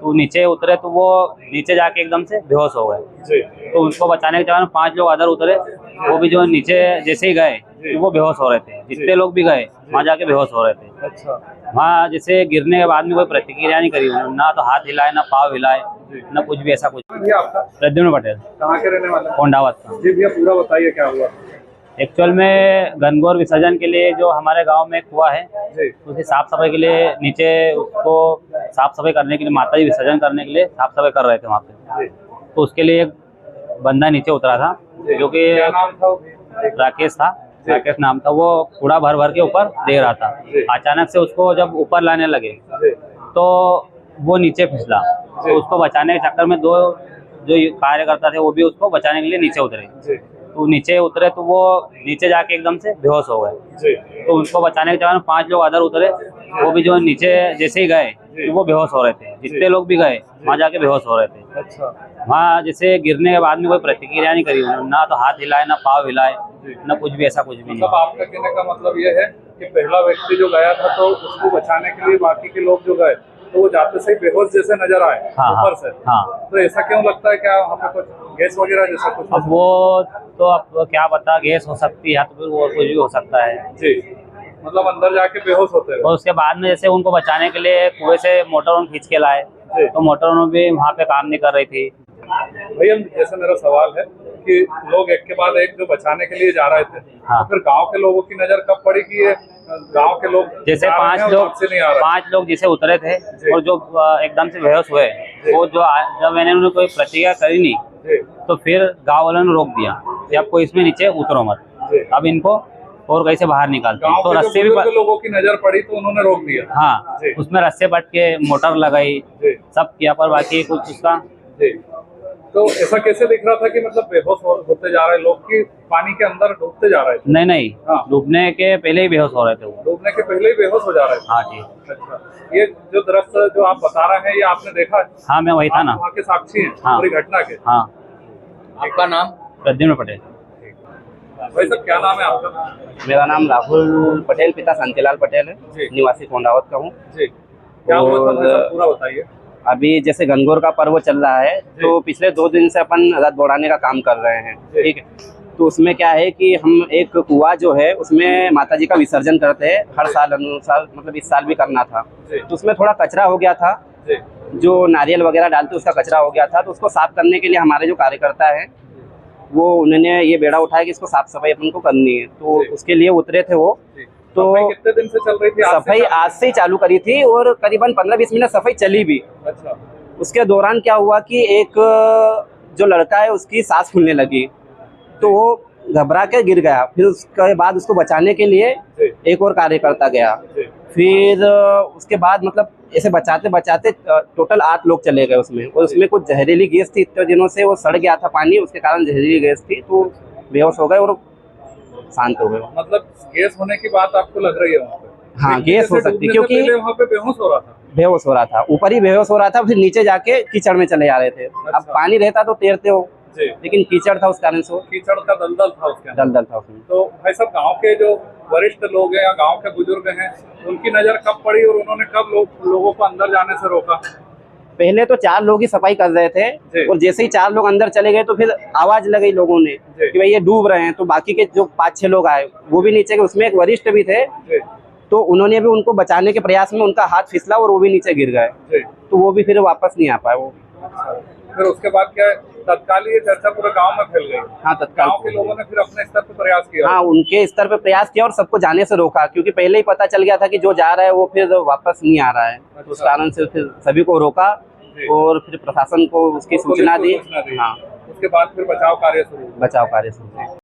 तो नीचे उतरे तो वो नीचे जाके एकदम से बेहोश हो गए। तो उनको बचाने के चक्कर में 5 लोग अदर उतरे, वो भी जो नीचे जैसे ही गए तो वो बेहोश हो रहे थे। जितने लोग भी गए वहाँ जाके बेहोश हो रहे थे। अच्छा। वहाँ जैसे गिरने के बाद में कोई प्रतिक्रिया नहीं करी उन्होंने, ना तो हाथ हिलाए ना पाँव हिलाए ना कुछ भी, ऐसा कुछ। भैया आपका प्रद्युम्न पटेल, कहाँ के रहने वाले? कोंडावत का। जी भैया पूरा बताइए क्या हुआ। एक्चुअल में गनगौर विसर्जन के लिए जो हमारे गांव में एक कुआं है, जी उसकी साफ सफाई के लिए नीचे उसको साफ सफाई करने के लिए, माता जी विसर्जन करने के लिए साफ सफाई कर रहे थे वहाँ पे। जी। तो उसके लिए एक बंदा नीचे उतरा था, जो कि क्या नाम था? राकेश था, राकेश नाम था। वो कूड़ा भर भर के ऊपर दे रहा था। अचानक से उसको जब ऊपर लाने लगे तो वो नीचे फिसला। तो उसको बचाने के चक्कर में दो जो कार्यकर्ता थे वो भी उसको बचाने के लिए नीचे उतरे। तो नीचे उतरे तो वो नीचे जाके एकदम से बेहोश हो गए। तो उनको बचाने के चक्कर में 5 लोग अदर उतरे, वो भी जो नीचे जैसे ही गए तो वो बेहोश हो रहे थे। जितने लोग भी गए वहाँ जाके बेहोश हो रहे थे। अच्छा। वहाँ जैसे गिरने के बाद में कोई प्रतिक्रिया नहीं करी उन्होंने, ना तो हाथ हिलाए ना पाँव हिलाए ना कुछ भी, ऐसा कुछ भी नहीं। मतलब आपका कहने का मतलब ये है कि पहला व्यक्ति जो गया था तो उसको बचाने के लिए बाकी के लोग जो गए तो वो जाते से बेहोश जैसे नजर आए ऊपर से। हाँ। तो ऐसा क्यों लगता है? क्या वहाँ पे कुछ गैस वगैरह जैसा कुछ? अब वो तो अब क्या पता, गैस हो सकती है तो फिर वो कुछ भी हो सकता है जी। मतलब अंदर जाके बेहोश होते हैं। और उसके बाद में जैसे उनको बचाने के लिए कुएं से मोटर खींच के लाए, तो मोटर भी वहाँ पे काम नहीं कर रही थी। भैया जैसे मेरा सवाल है कि लोग एक के बाद एक जो बचाने के लिए जा रहे थे, हाँ। तो फिर गांव के लोगों की नजर कब पड़ी कि ये गांव के लोग जैसे 5 लोग जैसे उतरे थे और जो एकदम से बेहोश हुए, वो जो जब मैंने उन्हें कोई प्रतिक्रिया करी नहीं तो फिर गांव वालों ने रोक दिया कि आप कोई इसमें नीचे उतरो मत, अब इनको और कहीं से बाहर निकालते। तो रस्से भी लोगों की नजर पड़ी तो उन्होंने रोक दिया। हाँ, उसमें रस्से बट के मोटर लगाई, सब किया, पर बाकी कुछ उसका। तो ऐसा कैसे दिख रहा था कि मतलब बेहोश होते जा रहे लोग कि पानी के अंदर डूबते जा रहे थे? नहीं, हाँ। डूबने के पहले ही बेहोश हो रहे थे वो। डूबने के पहले ही बेहोश हो जा रहे थे? हाँ जी। अच्छा। ये जो दृश्य जो आप बता रहे हैं ये आपने देखा है? हाँ, मैं वही था ना, वहाँ के साक्षी हैं हाँ। पूरी घटना के? हाँ। आपका नाम? प्रद्युम्न पटेल। भाई साहब क्या नाम है आपका? मेरा नाम राहुल पटेल, पिता शांतिलाल पटेल है, निवासी कोंडावत का हूँ। जी। क्या हुआ था भाई साहब पूरा बताइए। अभी जैसे गनगौर का पर्व चल रहा है तो पिछले 2 दिन से अपन रथ दौड़ाने का काम कर रहे हैं, ठीक है। तो उसमें क्या है कि हम एक कुआं जो है उसमें माताजी का विसर्जन करते हैं हर साल अनुसार, मतलब इस साल भी करना था। तो उसमें थोड़ा कचरा हो गया था, जो नारियल वगैरह डालते उसका कचरा हो गया था। तो उसको साफ करने के लिए हमारे जो कार्यकर्ता है वो उन्होंने ये बेड़ा उठाया कि इसको साफ सफाई अपन को करनी है, तो उसके लिए उतरे थे वो। तो कितने दिन से चल रही थी सफाई? आज से ही चालू करी थी और करीबन 15-20 मिनट सफाई चली भी। अच्छा। उसके दौरान क्या हुआ कि एक जो लड़का है उसकी सांस फूलने लगी, तो वो घबरा के गिर गया। फिर उसके बाद उसको बचाने के लिए एक और कार्यकर्ता गया। फिर उसके बाद मतलब ऐसे बचाते बचाते टोटल 8 लोग चले गए उसमें, और उसमें कुछ जहरीली गैस थी, इतने दिनों से वो सड़ गया था पानी, उसके कारण जहरीली गैस थी, तो बेहोश हो गए और शांत हो गए। मतलब गैस होने की बात आपको लग रही है वहाँ पे? हाँ, गैस हो सकती है क्योंकि वहाँ पे बेहोश हो रहा था। बेहोश हो रहा था, ऊपर ही बेहोश हो रहा था, फिर नीचे जाके कीचड़ में चले जा रहे थे। अब पानी रहता तो तैरते हो, लेकिन कीचड़ था उस कारण से, कीचड़ का दलदल था उसके अंदर। दलदल था उसमें। तो भाई साहब गांव के जो वरिष्ठ लोग हैं या गांव के बुजुर्ग हैं, उनकी नजर कब पड़ी और उन्होंने कब लोगों को अंदर जाने से रोका? पहले तो 4 लोग ही सफाई कर रहे थे और जैसे ही 4 लोग अंदर चले गए तो फिर आवाज लगाई लोगों ने कि भाई ये डूब रहे हैं। तो बाकी के जो 5-6 लोग आए वो भी नीचे गए, उसमें एक वरिष्ठ भी थे, तो उन्होंने भी उनको बचाने के प्रयास में उनका हाथ फिसला और वो भी नीचे गिर गए, तो वो भी फिर वापस नहीं आ पाए वो। फिर उसके बाद क्या तत्काल ये चर्चा पूरे गांव में फैल गई? हाँ, तत्काल गांव के लोगों ने फिर अपने स्तर पर प्रयास किया? हाँ, उनके स्तर पे प्रयास किया और सबको जाने से रोका, क्योंकि पहले ही पता चल गया था कि जो जा रहा है वो फिर वापस नहीं आ रहा है। तो उस कारण से फिर सभी को रोका और फिर प्रशासन को उसकी सूचना दी। हाँ, उसके बाद फिर बचाव कार्य शुरू।